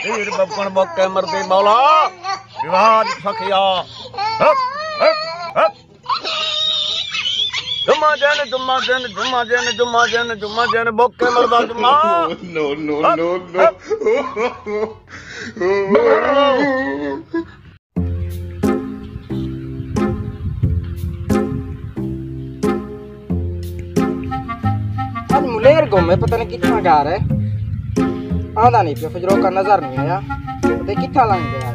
पीर बबकन बक्के मरते मौला विवाद सखिया हक हक हक जुम्मा जन जुम्मा जन जुम्मा जन जुम्मा जन जुम्मा जन बक्के मरदा जुम्मा नो नो नो नो आज मुलेर घूमे पता नहीं कितना जा रहा है आधा नहीं पे फजरों का नजर नहीं आया पता कितना लाएंगे आज।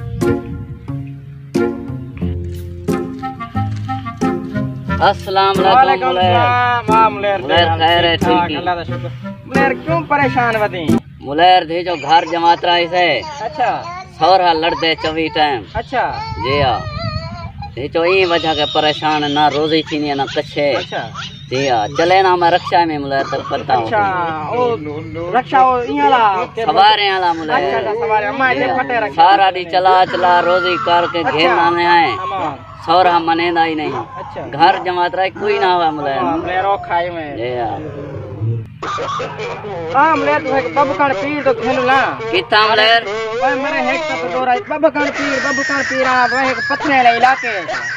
अस्सलाम वालेकुम मुलेर खैर है ठीक है अल्लाह का शुक्र। मुलेर क्यों परेशान बती मुलेर थे जो घर जमात रहा से अच्छा सौरा लड़ते 24 टाइम अच्छा जी हाँ ये जो ये वजह के परेशान ना रोजी थी नहीं ना कच्छे अच्छा जी हाँ चले ना मैं रक्षा में मुलेर तक करता हूँ अच्छा ओ रक्षा ओ इयाला सवारे आला मुलेर अच्छा सवारे अम्मा ये फटे रक्षा सारा दी चला चला रोजी करके घेर आने आए अम्मा सौरा मनेदा ही नहीं अच्छा घर जमात रहा कोई ना हुआ मुलेर मुलेर ओ खाई में जी हाँ हां मुलेर तो बबकन पीर तो खेलू ना कितना मुलेर ओए मरे हेक तो दोरा बबकन पीर आ वह पथरे वाले इलाके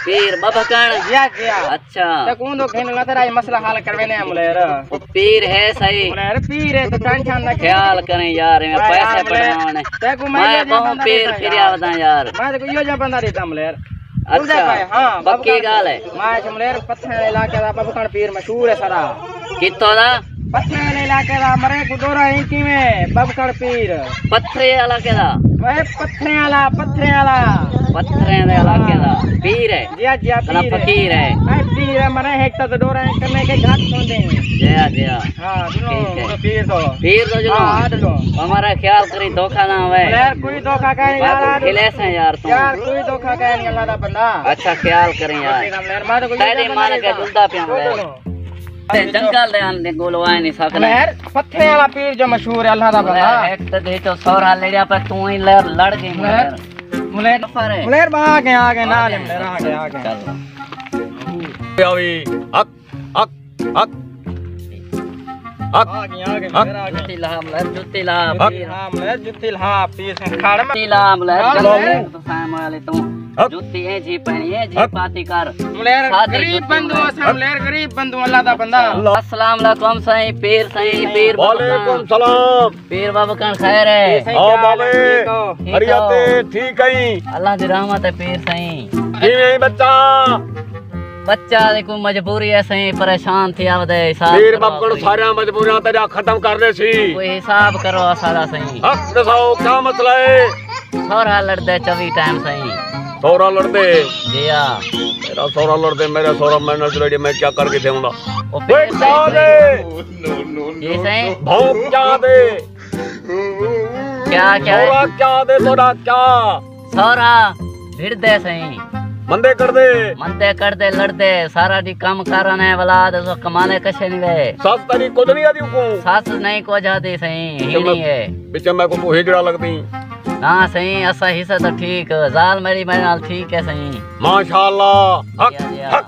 पीर बबकन जिया जिया अच्छा ते कौन तो खेलू ना तेरा ये मसला हल करवे ने मुलेर वो पीर है सही मुलेर पीर है तो टेंशन ना ख्याल करें यार मैं पैसे पड़वाने ते को मैं बहुत पीर फिर आवदा यार मैं तो यो जा बंदा देता मुलेर अच्छा हां पक्की गाल है मैं मुलेर पथरे वाले इलाके दा बबकन पीर मशहूर है सारा कितो दा पथरे वाले इलाके दा मरे को दोरा इंकी में बबकन पीर पत्थरे वाला के दा वह पथरे वाला पत्थरे दे इलाके दा पीर है जिया जिया कला फकीर है मैं पीर है मरे हेक तो डोरा करने के घाट सुनते हैं जया जया हां ठीक है। दोनों पीर तो जो हां दो हमारा ख्याल करी धोखा ना होवे यार कोई धोखा का नहीं यार खिले से यार तुम यार कोई धोखा का नहीं अल्लाह दा बंदा अच्छा ख्याल करें यार मैं तो कोई तेरी मान के दुलदा पे हम जंगल दे आने गोलवा नहीं सकना यार पत्थरे वाला पीर जो मशहूर है अल्लाह दा बंदा एक तो दे तो सौरा लेड़िया पर तू ही लड़ गई मुलेर मुलेर आ गए ना ले मुलेर आ गए चल आवी हक हक हक हक आ गए मुलेर आ गए जुत्ती ला मुलेर जुत्ती ला हां मुलेर जुत्ती हाँ पीर से खाड़ में जुत्ती ला मुलेर हाँ, चलो मुलेर। तो साम वाले तू जुत्ती है जी पहनी है जी पाती कर मुलेर सादी गरीब जुत्ती बंधु असा मुलेर गरीब बंधु अल्लाह दा बंदा अस्सलाम वालेकुम सही पीर वालेकुम सलाम पीर बाबकन खैर है आओ बाबे हरियाते ठीक है अल्लाह दी रहमत है पीर सही किवें बच्चा बच्चा देखो मजबूरी है सही परेशान थी आवदे हिसाब पीर बबकन सारा मजबूरियां तेरा खत्म कर दे सी कोई हिसाब करो सारा सही हक दसाओ क्या मसला है सौरा लड़दे 24 टाइम सही सौरा लड़दे जी हां मेरा सौरा लड़दे मेरा सौरा मैंने लड़ी मैं क्या करके देऊंगा ओ वे क्या दे ये सही भौंक क्या दे क्या क्या सौरा क्या दे तोरा क्या सौरा भिड़ दे सही मंदे कर दे लड़दे सारा दी काम करने वाला तो कमाने कशे नहीं गए सास तेरी कुछ नहीं आती को सास नहीं को जाती सही हीनी है पीछे मैं को हिजड़ा लगती ना सही असा हिस्सा तो ठीक जाल मेरी मेरे नाल ठीक है सही माशाअल्लाह हक जिया हक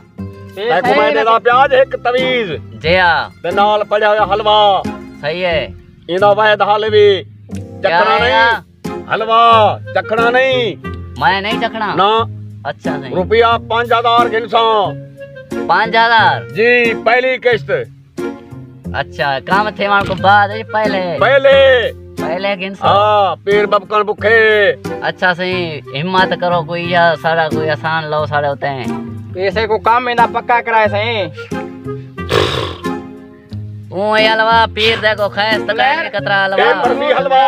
देखो मैंने दा प्याज एक तवीज जिया ते नाल पड़ा हुआ हलवा सही है इंदा वैद हलवी चखना नहीं हलवा चखना नहीं मैं नहीं चखना ना अच्छा सही रुपया 5000 गिनसा 5000 जी पहली किस्त अच्छा काम थे मान को बाद है पहले गिन सौ हाँ पीर बबकन भुखे अच्छा सही हिम्मत करो कोई या सारा कोई आसान लो सारे होते हैं ऐसे को काम में ना पक्का कराए सही ओ हलवा पीर देखो खैस तक कतरा हलवा मर्जी हलवा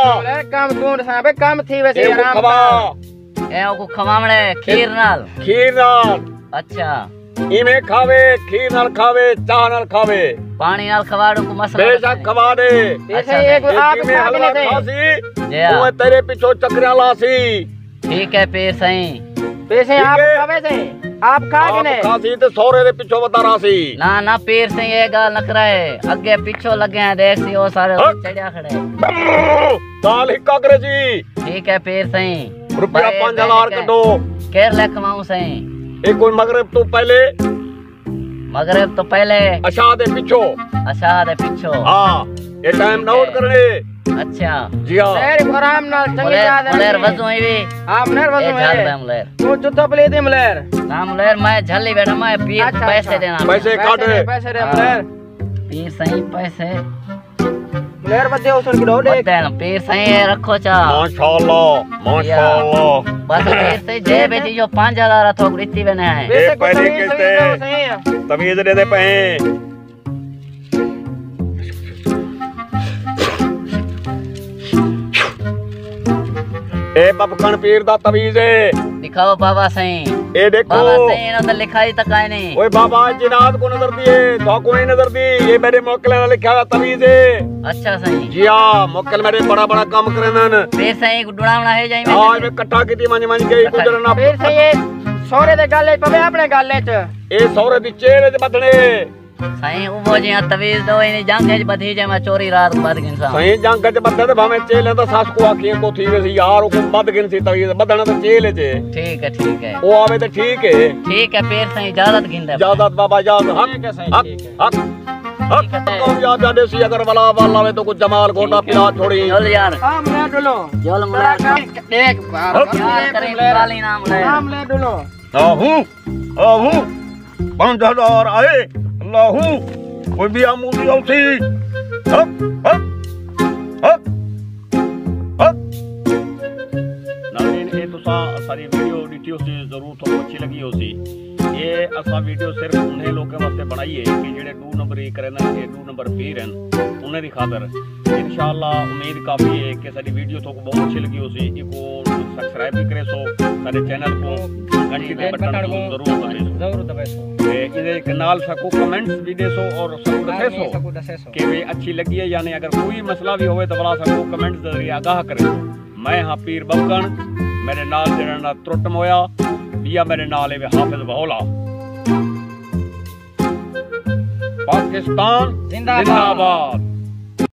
काम कौन साहब काम थी वैसे आराम खवा ए को खवामड़े खीर नाल अच्छा इमे खावे खीर नाल खावे चाह नाल खावे पानी नाल खवाड़ो को मसला बेशक खवा दे ऐसे एक आप में हलवा खासी जया ओए तेरे पीछे चक्रिया लासी ठीक है पीर सही पैसे आप खावे से आप खा के ने खासी ते सोरे दे पीछे बता रासी ना ना पीर सही ये गाल न कराए आगे पीछे लगे हैं देख सी वो सारे चढ़िया खड़े दाल हिक्का करे जी ठीक है पीर सही रुपया 5000 कटो केर ले कमाऊं सही एक कोई मगरिब तो पहले अशा दे पिछो हाँ ये टाइम नोट करने अच्छा जी हां मुलेर आराम नाल चंगी बात है मुलेर वजू ही भी आप मुलेर वजू झल है मुलेर तू जुत्ता प्ले दे मुलेर ना मुलेर मैं झली बैठा मैं पीर पैसे देना पैसे काट पैसे दे मुलेर पीर सही पैसे मुलेर बदे उसन की डोडे पीर सही रखो चा माशाल्लाह माशाल्लाह बस पीर सही जे बेटी जो 5000 थोक इतनी बने है ए पैसे किसते तमीज दे दे पैसे ए बबकन पीर दा तवीज है दिखाओ बाबा सही ए देखो बाबा सही इन्हों तो लिखाई तक आए नहीं ओए बाबा जिनात को नजर दिए तो को नहीं नजर दी ये मेरे मोकल ने लिखा हुआ तवीज है अच्छा सही जी हां मोकल मेरे बड़ा बड़ा काम करनन पीर सही गुडुड़ावना है जाई आज में इकट्ठा कीती मंज गई गुजरना फिर सही सोरे दे गाले पवे अपने गाले च ए सौरे दी चेहरे च बदने सही वो जी तवीज दो इनी जंग ज बधी जे मैं चोरी रात बद गिनसा सही जंग च बदे ते भावे चेले तो सास को आखिए को थी वैसी यार को बद गिन सी तवीज बदना तो चेले च ठीक है ओ आवे तो ठीक है पीर सही इजाजत गिनदे इजाजत बाबा इजाजत ठीक है सही ठीक है हक कौन याद जाने सी अगर वाला वाला वे तो कुछ जमाल गोटा पिला छोड़ी चल यार हां मुलेर डुलो चल मुलेर देख यार करे वाली नाम ले मुलेर डुलो आहू 5000 आए अल्लाहू कोई भी आमूदी होती हक हक हक हक नाज़रीन ये तो सारी वीडियो डिटियो से जरूर तो अच्छी लगी हो सी ये असा वीडियो सिर्फ उन्हें लोगों वास्ते बनाई है कि जेडे 2 नंबर ही करे ना 2 नंबर पीर हैं उन्हें दी खातर इंशाअल्लाह उम्मीद काफी है कि सारी वीडियो तो बहुत अच्छी लगी हो सी इको सब्सक्राइब भी करे सो सारे चैनल को घंटी के बटन को जरूर दबाइसो इधर कनाल सको कमेंट्स भी देसो और सबको दसेसो कि वे अच्छी लगी है यानी अगर कोई मसला भी होवे तो बला सको कमेंट्स के जरिए आगाह करे मैं हां पीर बबकन मेरे नाल जेड़ा त्रुट मोया बिया मेरे नाल है हाफिज बहौला पाकिस्तान जिंदाबाद।